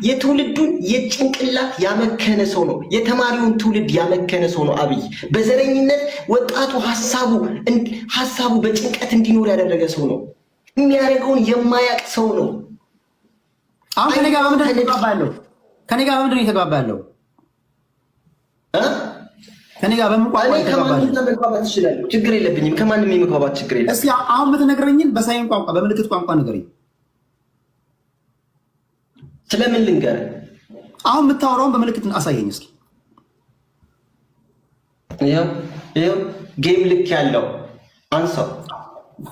የትውልዱን የጭንቅላት ያመከነ ሰው ነው። የተማሪውን ትውልድ ያመከነ ሰው ነው አብይ። በዘረኝነት ወጣቱ ሐሳቡ በጭንቀት እንዲኖር ያደረገ ሰው ነው። የሚያደርገውን የማያቅ ሰው ነው። አሁን ከኔ ጋር በምንድን ነው የተግባባለው? ከኔ ጋር በምንድን ነው የተግባባለው? ከኔ ጋር በምን ቋንቋ መግባባት ይችላል? ችግር የለብኝም። ከማንም የመግባባት ችግር የለም። እስኪ አሁን የምትነግረኝን በሳይን ቋንቋ በምልክት ቋንቋ ንገረኝ። ስለምን ልንገር? አሁን የምታወራውን በምልክት አሳየኝ እስኪ። ይኸው ጌም ልክ ያለው አንሳው።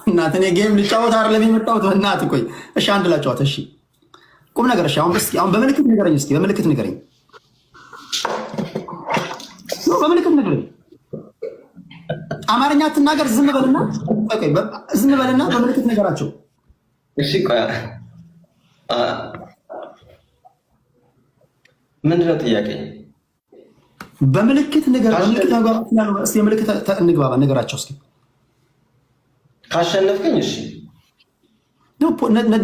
እናት እኔ ጌም ልጫወት አይደለም የመጣሁት። እናት ቆይ እሺ፣ አንድ ላጫወት። እሺ ቁም ነገር። እሺ አሁን በምልክት ንገረኝ እስኪ። በምልክት ንገረኝ። በምልክት ንገረኝ። አማርኛ አትናገር። ዝም በልና በምልክት ንገራቸው። እሺ ቆይ ምንድነው ጥያቄ? በምልክት ንገር። በምልክት እንግባባ። ንገራቸው እስኪ ካሸነፍከኝ። እሺ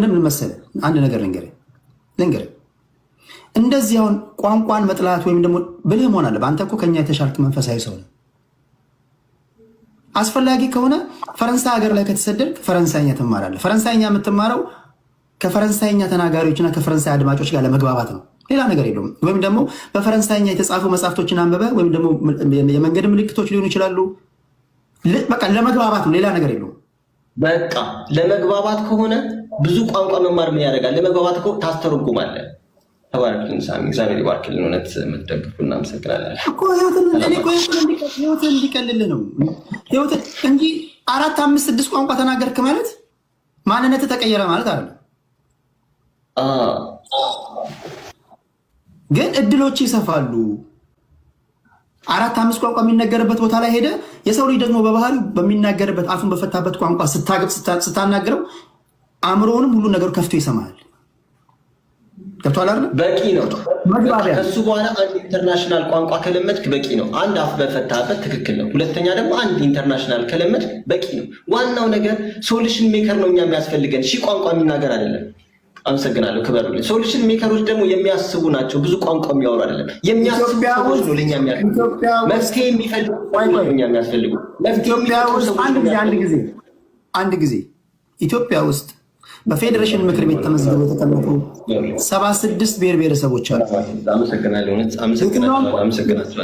ምን መሰለህ፣ አንድ ነገር ልንገርህ። እንደዚህ አሁን ቋንቋን መጥላት ወይም ደግሞ ብልህ መሆን አለብህ። አንተ እኮ ከኛ የተሻልክ መንፈሳዊ ሰው ነህ። አስፈላጊ ከሆነ ፈረንሳይ ሀገር ላይ ከተሰደድክ ፈረንሳይኛ ትማራለህ። ፈረንሳይኛ የምትማረው ከፈረንሳይኛ ተናጋሪዎችና ከፈረንሳይ አድማጮች ጋር ለመግባባት ነው። ሌላ ነገር የለውም። ወይም ደግሞ በፈረንሳይኛ የተጻፉ መጽሐፍቶችን አንበበ ወይም ደግሞ የመንገድ ምልክቶች ሊሆኑ ይችላሉ። በቃ ለመግባባት ነው። ሌላ ነገር የለውም። በቃ ለመግባባት ከሆነ ብዙ ቋንቋ መማር ምን ያደርጋል? ለመግባባት እኮ ታስተረጉማለህ። ተባረክልን ሳሚ፣ እግዚአብሔር ይባርክልን። እውነት የምትደግፉ እናመሰግናለን። ህይወትን እንዲቀልልህ ነው ህይወትን እንጂ 4፣ 5፣ 6 ቋንቋ ተናገርክ ማለት ማንነት ተቀየረ ማለት አይደለም። ግን እድሎች ይሰፋሉ። 4፣ 5 ቋንቋ የሚነገርበት ቦታ ላይ ሄደ። የሰው ልጅ ደግሞ በባህሪው በሚናገርበት አፉን በፈታበት ቋንቋ ስታናግረው አእምሮውንም ሁሉ ነገሩ ከፍቶ ይሰማል። ገብቶሃል አይደል? በቂ ነው። ከሱ በኋላ አንድ ኢንተርናሽናል ቋንቋ ከለመድክ በቂ ነው። አንድ አፍ በፈታበት ትክክል ነው። ሁለተኛ ደግሞ አንድ ኢንተርናሽናል ከለመድክ በቂ ነው። ዋናው ነገር ሶሉሽን ሜከር ነው እኛ የሚያስፈልገን። ሺህ ቋንቋ የሚናገር አይደለም። አመሰግናለሁ። ክበሩልኝ። ሶሉሽን ሜከሮች ደግሞ የሚያስቡ ናቸው። ብዙ ቋንቋ የሚያወሩ አይደለም። የሚያስቡ ሰዎች ነው ለኛ የሚያስፈልጉ። መፍትሄ የሚፈልጉ ነው ለኛ የሚያስፈልጉ። አንድ ጊዜ ኢትዮጵያ ውስጥ በፌዴሬሽን ምክር ቤት ተመዝግበው የተቀመጡ 76 ብሔር ብሔረሰቦች አሉ። አመሰግናለሁ። አመሰግናለሁ።